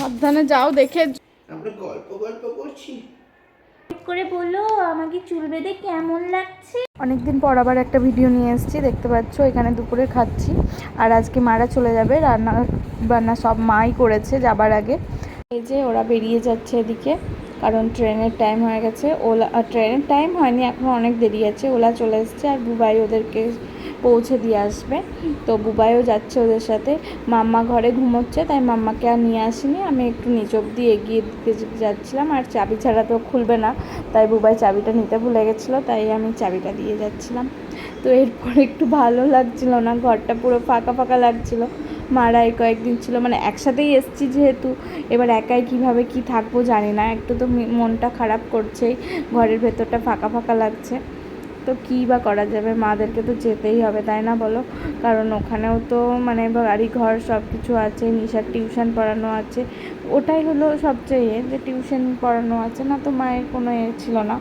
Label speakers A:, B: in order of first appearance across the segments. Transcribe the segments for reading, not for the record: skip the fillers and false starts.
A: সাবধানে যাও দেখে।
B: আমরা গল্প গল্প করছি
C: করে বলো আমাকে চুল বেঁধে কেমন লাগছে।
A: অনেকদিন পর আবার একটা ভিডিও নিয়ে এসেছি, দেখতে পাচ্ছ এখানে দুপুরে খাচ্ছি। আর আজকে মারা চলে যাবে, রান্না বান্না সব মাই করেছে যাবার আগে। এই যে ওরা বেরিয়ে যাচ্ছে এদিকে, কারণ ট্রেনের টাইম হয়ে গেছে। ওলা ট্রেনের টাইম হয়নি, এখন অনেক দেরি আছে। ওলা চলে এসছে আর বুবাই ওদেরকে পৌঁছে দিয়ে আসবে। তো বুবাইও যাচ্ছে ওদের সাথে। মাম্মা ঘরে ঘুমোচ্ছে, তাই মাম্মাকে আর নিয়ে আসিনি। আমি একটু নিচ অব্দি এগিয়ে যাচ্ছিলাম, আর চাবি ছাড়া তো খুলবে না, তাই বুবাই চাবিটা নিতে ভুলে গেছিলো, তাই আমি চাবিটা দিয়ে যাচ্ছিলাম। তো এরপর একটু ভালো লাগছিল না, ঘরটা পুরো ফাঁকা ফাঁকা লাগছিলো। মারা এই কয়েকদিন ছিল, মানে একসাথেই এসছি যেহেতু, এবার একাই কিভাবে কি থাকবো জানি না। একটু তো মনটা খারাপ করছেই, ঘরের ভেতরটা ফাঁকা ফাঁকা লাগছে। তো কী বা করা যাবে, মাদেরকে তো যেতেই হবে, তাই না বলো? কারণ ওখানেও তো মানে বাড়ি ঘর সব কিছু আছে, নিশার টিউশন পড়ানো আছে। ওটাই হলো সবচেয়ে যে টিউশন পড়ানো আছে, না তো মায়ের কোনো ছিল না।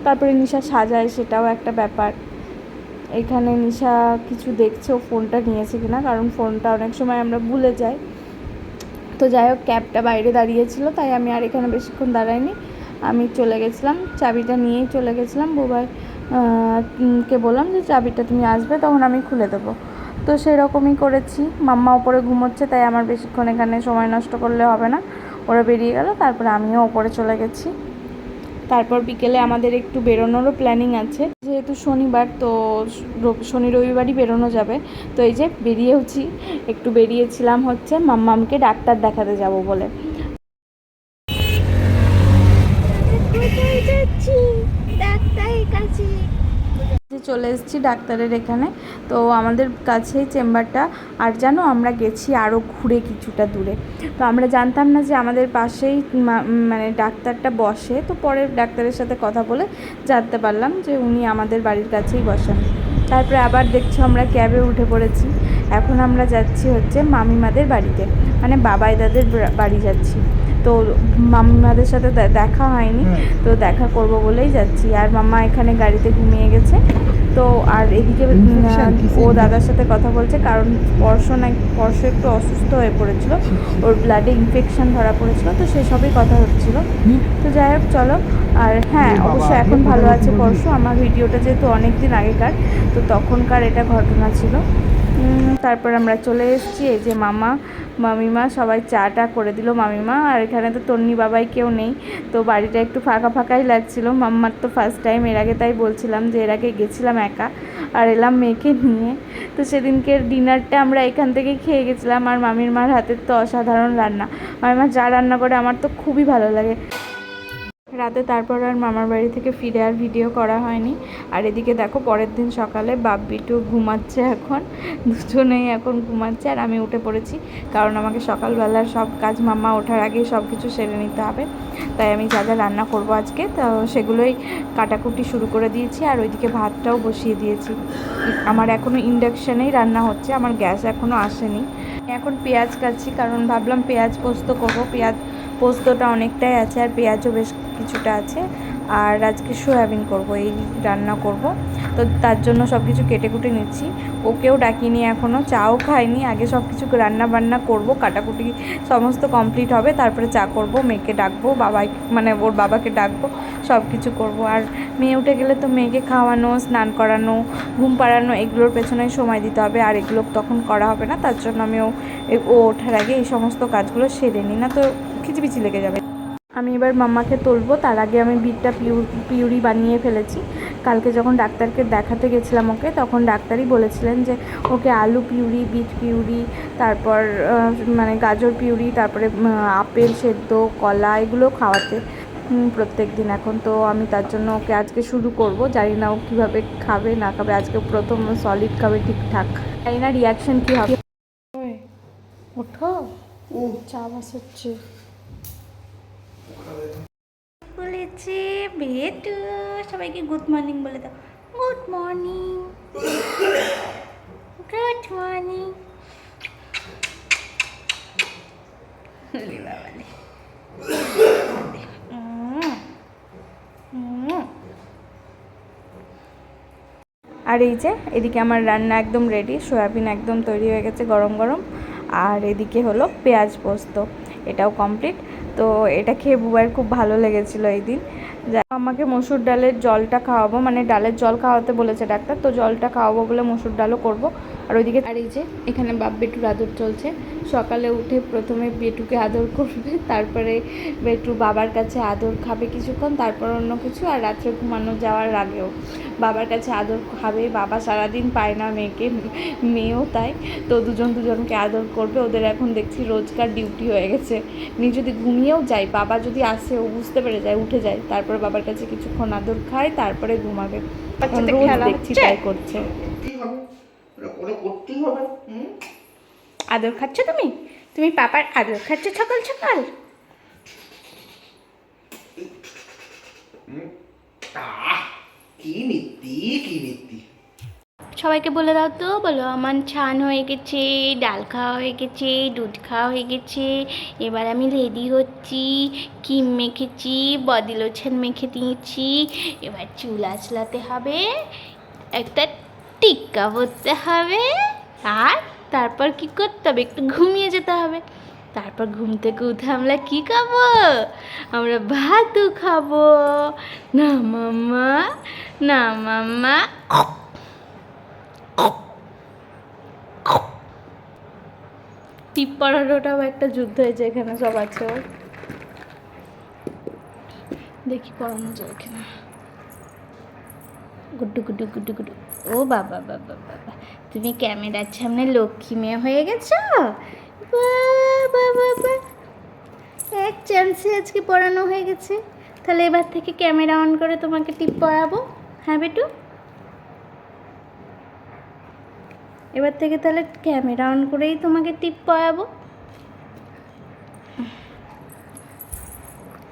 A: তারপরে নিশা সাজায়, সেটাও একটা ব্যাপার। এখানে নিশা কিছু দেখছে, ও ফোনটা নিয়েছে কিনা, কারণ ফোনটা অনেক সময় আমরা ভুলে যাই। তো যাই হোক, ক্যাবটা বাইরে দাঁড়িয়েছিল, তাই আমি আর এখানে বেশিক্ষণ দাঁড়াইনি, আমি চলে গেছিলাম। চাবিটা নিয়েই চলে গেছিলাম। বুবাই কে বললাম যে চাবিটা তুমি আসবে, তখন আমি খুলে দেবো। তো সেরকমই করেছি। মাম্মা ওপরে ঘুমোচ্ছে, তাই আমার বেশিক্ষণ এখানে সময় নষ্ট করলে হবে না। ওরা বেরিয়ে গেল, তারপরে আমিও ওপরে চলে গেছি। তারপর বিকেলে আমাদের একটু বেরোনোরও প্ল্যানিং আছে, যেহেতু শনিবার, তো শনি রবিবারই বেরোনো যাবে। তো এই যে বেরিয়েওছি, একটু বেরিয়েছিলাম হচ্ছে মাম্মামকে ডাক্তার দেখাতে যাব বলে।
C: ডাক্তারের কাছে
A: চলে এসেছি ডাক্তারের এখানে। তো আমাদের কাছেই চেম্বারটা। আর জানো, আমরা গেছি আরও ঘুরে কিছুটা দূরে। তো আমরা জানতাম না যে আমাদের পাশেই মানে ডাক্তারটা বসে। তো পরে ডাক্তারের সাথে কথা বলে জানতে পারলাম যে উনি আমাদের বাড়ির কাছেই বসেন। তারপরে আবার দেখছো আমরা ক্যাবে উঠে পড়েছি। এখন আমরা যাচ্ছি হচ্ছে মামিমাদের বাড়িতে, মানে বাবাই দাদের বাড়ি যাচ্ছি। তো মামিমাদের সাথে দেখা হয়নি, তো দেখা করব বলেই যাচ্ছি। আর মাম্মা এখানে গাড়িতে ঘুমিয়ে গেছে। তো আর এদিকে ও দাদার সাথে কথা বলছে, কারণ স্পর্শ একটু অসুস্থ হয়ে পড়েছিল, ওর ব্লাডে ইনফেকশন ধরা পড়েছিল, তো সেসবই কথা হচ্ছিল। তো যাই হোক চলো। আর হ্যাঁ, অবশ্য এখন ভালো আছে পরশু। আমার ভিডিওটা যেহেতু অনেক দিন আগেকার, তো তখনকার এটা ঘটনা ছিল। তারপর আমরা চলে এসেছি। এই যে মামিমা সবাই চাটা করে দিল মামিমা। আর এখানে তো তন্নি বাবাই কেউ নেই, তো বাড়িটা একটু ফাঁকা ফাঁকাই লাগছিল। মাম্মার তো ফার্স্ট টাইম, এর আগে তাই বলছিলাম যে এর আগে গেছিলাম একা, আর এলাম মেয়েকে নিয়ে। তো সেদিনকের ডিনারটা আমরা এখান থেকে খেয়ে গেছিলাম। আর মামির মার হাতের তো অসাধারণ রান্না, মামিমা যা রান্না করে আমার তো খুবই ভালো লাগে। রাতে তারপর আর মামার বাড়ি থেকে ফিরে আর ভিডিও করা হয়নি। আর এদিকে দেখো, পরের দিন সকালে বাপ্পিটু ঘুমাচ্ছে, এখন দুজনেই এখন ঘুমাচ্ছে, আর আমি উঠে পড়েছি, কারণ আমাকে সকালবেলার সব কাজ মাম্মা ওঠার আগেই সব কিছু সেরে নিতে হবে। তাই আমি যা যা রান্না করব আজকে, তো সেগুলোই কাটাকুটি শুরু করে দিয়েছি। আর ওইদিকে ভাতটাও বসিয়ে দিয়েছি। আমার এখনও ইন্ডাকশানেই রান্না হচ্ছে, আমার গ্যাস এখনও আসেনি। এখন পেঁয়াজ কাটছি, কারণ ভাবলাম পেঁয়াজ পোস্ত করবো। পোস্তটা অনেকটাই আছে, আর পেঁয়াজও বেশ কিছুটা আছে। আর আজকে সয়াবিন করব, এই রান্না করব। তো তার জন্য সব কিছু কেটে কুটে নিচ্ছি। ওকেও ডাকিনি এখনও, চাও খাইনি। আগে সব কিছু রান্না বান্না করব, কাটাকুটি সমস্ত কমপ্লিট হবে, তারপরে চা করব, মেয়েকে ডাকবো, মানে ওর বাবাকে ডাকবো, সব কিছু করব। আর মেয়ে উঠে গেলে তো মেয়েকে খাওয়ানো, স্নান করানো, ঘুম পাড়ানো, এগুলোর পেছনে সময় দিতে হবে, আর এগুলো তখন করা হবে না। তার জন্য আমি ও ওঠার আগে এই সমস্ত কাজগুলো সেরে নিই, না তো খিচিবিচি লেগে যাবে। আমি এবার মাম্মাকে তুলবো, তার আগে আমি বিটটা পিউরি বানিয়ে ফেলেছি। কালকে যখন ডাক্তারকে দেখাতে গেছিলাম ওকে, তখন ডাক্তারই বলেছিলেন যে ওকে আলু পিউরি, বিট পিউরি, তারপর মানে গাজর পিউরি, তারপরে আপেল সেদ্ধ, কলা, এগুলো খাওয়াতে প্রত্যেক দিন এখন। তো আমি তার জন্য ওকে আজকে শুরু করব। জানি না ও কীভাবে খাবে না খাবে, আজকে প্রথম সলিড খাবে ঠিকঠাক, জানি না রিয়াকশান কী হবে। ওঠো, চা বসাচ্ছি।
C: বলেছে বেটু, সবাইকে গুড মর্নিং বলে দাও। Good morning, good morning.
A: আর এই যে এদিকে আমার রান্না একদম রেডি, সয়াবিন একদম তৈরি হয়ে গেছে গরম গরম। আর এদিকে হলো পেঁয়াজ পোস্ত। এটাও কমপ্লিট। তো এটা খেয়ে বুবাইয়ের খুব ভালো লেগেছিলো এই দিন। আমাকে মসুর ডালের জলটা খাওয়াবো, মানে ডালের জল খাওয়াতে বলেছে ডাক্তার, তো জলটা খাওয়াবো বলে মসুর ডালও করবো। আর ওইদিকে আর এই যে এখানে বাপ বেটুর আদর চলছে। সকালে উঠে প্রথমে বেটুকে আদর করবে, তারপরে বেটু বাবার কাছে আদর খাবে কিছুক্ষণ, তারপর অন্য কিছু, আর রাত্রে ঘুমানো যাওয়ার আগেও বাবার কাছে আদর খাবে। বাবা সারাদিন পায় না মেয়েকে, মেয়েও তাই, তো দুজনকে আদর করবে। ওদের এখন দেখছি রোজকার ডিউটি হয়ে গেছে। মেয়ে যদি ঘুমিয়েও যায়, বাবা যদি আসে, ও বুঝতে পেরে যায়, উঠে যায়, তারপরে বাবার কাছে কিছুক্ষণ আদর খায়, তারপরে ঘুমাবে। রোজ দেখছি তাই করছে।
B: করতেই হবে, ওরা করতেই হবে।
C: আদর খাচ্ছ তুমি? তুমি পাপার আদর খাচ্ছ সকাল সকাল?
B: কি নীতি, কি নীতি।
C: সবাইকে বলে দাও তো, বলো আমার ছান হয়ে গেছে, ডাল খাওয়া হয়ে গেছে, দুধ খাওয়া হয়ে গেছে, এবার আমি রেডি হচ্ছি। ক্রিম মেখেছি, বডি লোশন মেখে দিয়েছি, এবার চুল আঁচলাতে হবে, একটা টিক্কা পরতে হবে, আর তারপর কি করতে হবে, একটু ঘুমিয়ে যেতে হবে। তারপর ঘুম থেকে উঠে আমরা কি খাবো? আমরা ভাতও খাবো। না মাম্মা, না মাম্মা। টিপ পড়ানোটাও একটা যুদ্ধ হয়েছে, এখানে সব আছে ওর। দেখি পড়ানো যায় কিনা। গুড্ডু গুড্ডু গুড্ডু গুড্ডু। ও বাবা বাবা বাবা, তুমি ক্যামেরার সামনে লক্ষ্মী মেয়ে হয়ে গেছো। বাবা বাবা, এক চান্সে আজকে পড়ানো হয়ে গেছে। তাহলে এবার থেকে ক্যামেরা অন করে তোমাকে টিপ পড়াবো। হ্যাঁ বেটু, এবার থেকে তাহলে ক্যামেরা অন করেই তোমাকে টিপ পড়াবো।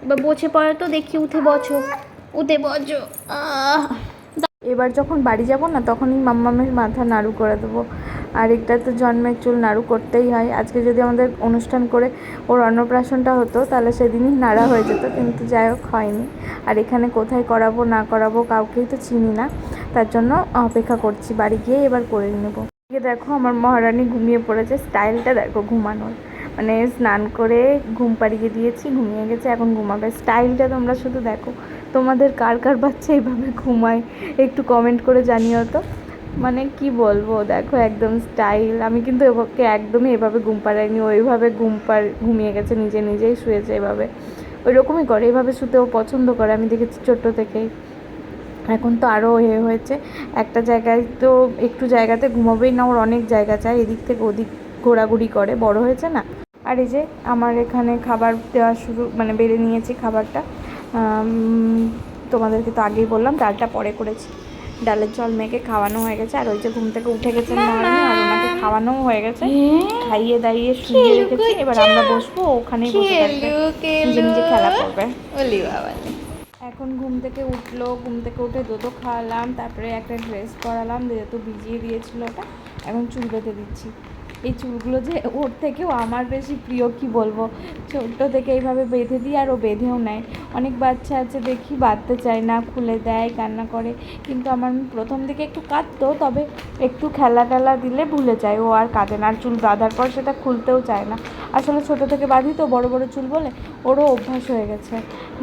C: এবার বসে পড়ো তো দেখি, উঠে বসো, উঠে বসো।
A: এবার যখন বাড়ি যাব না, তখনই মাম্মামের মাথা নাড়ু করে দেবো। আর এটা তো জন্মের চুল নাড়ু করতেই হয়। আজকে যদি আমাদের অনুষ্ঠান করে ওর অন্নপ্রাশনটা হতো, তাহলে সেদিনই নাড়া হয়ে যেত, কিন্তু যাই হোক হয়নি। আর এখানে কোথায় করাবো না করাবো কাউকেই তো চিনি না, তার জন্য অপেক্ষা করছি, বাড়ি গিয়ে এবার করে নেবো। দেখো আমার মহারানী ঘুমিয়ে পড়েছে, স্টাইলটা দেখো ঘুমানোর, মানে স্নান করে ঘুম পাড়িয়ে দিয়েছি, ঘুমিয়ে গেছে, এখন ঘুমাবে। স্টাইলটা তোমরা শুধু দেখো, তোমাদের কার কার বাচ্চা এইভাবে ঘুমায় একটু কমেন্ট করে জানিও তো। মানে কি বলবো, দেখো একদম স্টাইল। আমি কিন্তু ওকে একদমই এভাবে ঘুম পাড়াইনি, ওইভাবে ঘুমিয়ে গেছে, নিজেই শুয়েছে এভাবে, ওই রকমই করে, এভাবে শুতেও পছন্দ করে, আমি দেখেছি ছোট্ট থেকেই। এখন তো আরও হয়েছে, একটা জায়গায় তো একটু জায়গাতে ঘুমাবেই না, ওর অনেক জায়গা চাই, এদিক থেকে ওদিক ঘোরাঘুরি করে, বড় হয়েছে না। আর এই যে আমার এখানে খাবার দেওয়া শুরু, মানে বেড়ে নিয়েছি খাবারটা। তোমাদেরকে তো আগেই বললাম, ডালটা পরে করেছি। ডালের জল মেখে খাওয়ানো হয়ে গেছে, আর ওই যে ঘুম থেকে উঠে গেছে মহারানী, আর ওনাকে খাওয়ানোও হয়ে গেছে, খাইয়ে দাইয়ে শুয়ে রেখেছি। এবার আমরা বসবো, ওখানেই বসে থাকবে, নিজে নিজে খেলা করবে। এখন ঘুম থেকে উঠলো, ঘুম থেকে উঠে দুধও খাওয়ালাম, তারপরে একটা ড্রেস পরালাম, যেহেতু ভিজিয়ে দিয়েছিল ওটা, এখন চুল বেঁধে দিচ্ছি। এই চুলগুলো যে ওর থেকেও আমার বেশি প্রিয়, কি বলবো, ছোট্ট থেকে এইভাবে বেঁধে দিই, আর ও বেঁধেও নেয়। অনেক বাচ্চা আছে দেখি বাঁধতে চায় না, খুলে দেয়, কান্না করে, কিন্তু আমার প্রথম দিকে একটু কাঁদতো, তবে একটু খেলা টেলা দিলে ভুলে যায়, ও আর কাঁদে না। আর চুল বাঁধার পর সেটা খুলতেও চায় না, আসলে ছোটো থেকে বাঁধি তো বড় বড় চুল বলে, ওরও অভ্যাস হয়ে গেছে।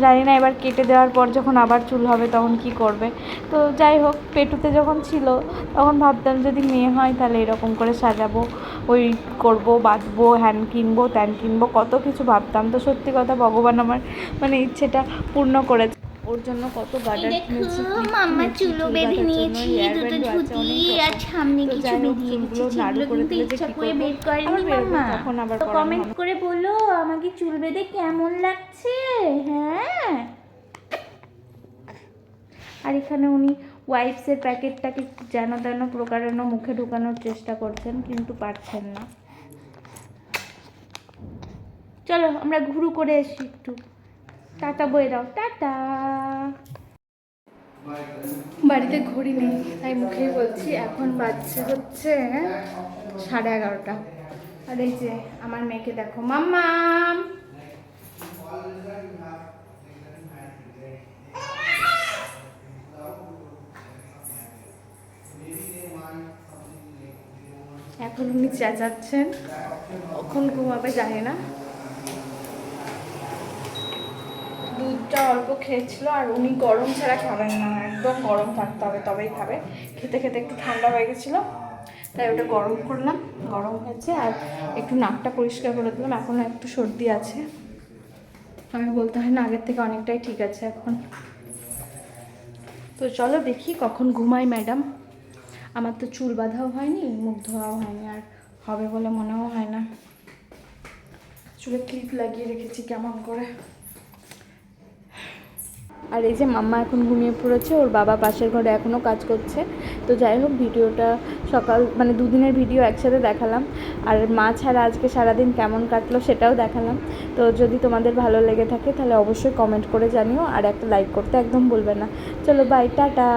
A: জানি না এবার কেটে দেওয়ার পর যখন আবার চুল হবে তখন কি করবে। তো যাই হোক, পেটুতে যখন ছিল তখন ভাবতাম যদি মেয়ে হয় তাহলে এরকম করে সাজাবো, ওই করবো, বাঁধবো, হ্যান কিনবো, ত্যান কিনবো, কত কিছু ভাবতাম। তো সত্যি কথা, ভগবান আমার মানে ইচ্ছেটা পূর্ণ করেছে। ওর জন্য কত গার্ডার কিনেছি,
C: মাম্মা চুলও বেঁধে নিয়েছি, দুটো ঝুঁটি, আর সামনে কিছু বেরিয়ে গেছে, সেগুলো কিন্তু ইচ্ছা করে বের করেনি মাম্মা। তো কমেন্ট করে বলো আমাকে চুল বেঁধে কেমন লাগছে। হ্যাঁ, আর এখানে উনি ওয়াইপসের প্যাকেটটাকে যেন তেন প্রকারেণ মুখে ঢুকানোর চেষ্টা করছেন, কিন্তু পারছেন না। চলো আমরা ঘুরু করে আসি একটু। টাটা বয়ে দাও, টাটা। বাড়িতে ঘড়ি নেই, তাই মুখেই বলছি। এখন বাজছে হচ্ছে 11:30। আর এই যে আমার মেয়েকে দেখো, মাম্মাম। এখন উনি চেঁচাচ্ছেন, কখন ঘুমাবে জানি না।
A: দুধটা অল্প খেয়েছিল, আর উনি গরম ছাড়া খাবেন না, একদম গরম থাকতে হবে তবেই খাবে। খেতে খেতে একটু ঠান্ডা হয়ে গেছিলো, তাই ওটা গরম করলাম, গরম হয়েছে। আর একটু নাকটা পরিষ্কার করে দিলাম, এখনও একটু সর্দি আছে, আমি বলতে হয় না, আগের থেকে অনেকটাই ঠিক আছে এখন। তো চলো দেখি কখন ঘুমাই ম্যাডাম। আমার তো চুল বাঁধাও হয়নি, মুখ ধোয়াও হয়নি, আর হবে বলে মনেও হয় না। চুলে ক্লিপ লাগিয়ে রেখেছি কেমন করে। আর এই যে মাম্মা এখন ঘুমিয়ে পড়েছে, ওর বাবা পাশের ঘরে এখনও কাজ করছে। তো যাই হোক, ভিডিওটা সকাল মানে দুদিনের ভিডিও একসাথে দেখালাম, আর মা ছাড়া আজকে সারাদিন কেমন কাটলো সেটাও দেখালাম। তো যদি তোমাদের ভালো লেগে থাকে তাহলে অবশ্যই কমেন্ট করে জানিও, আর একটা লাইক করতে একদম ভুলবে না। চলো বাই, টাটা।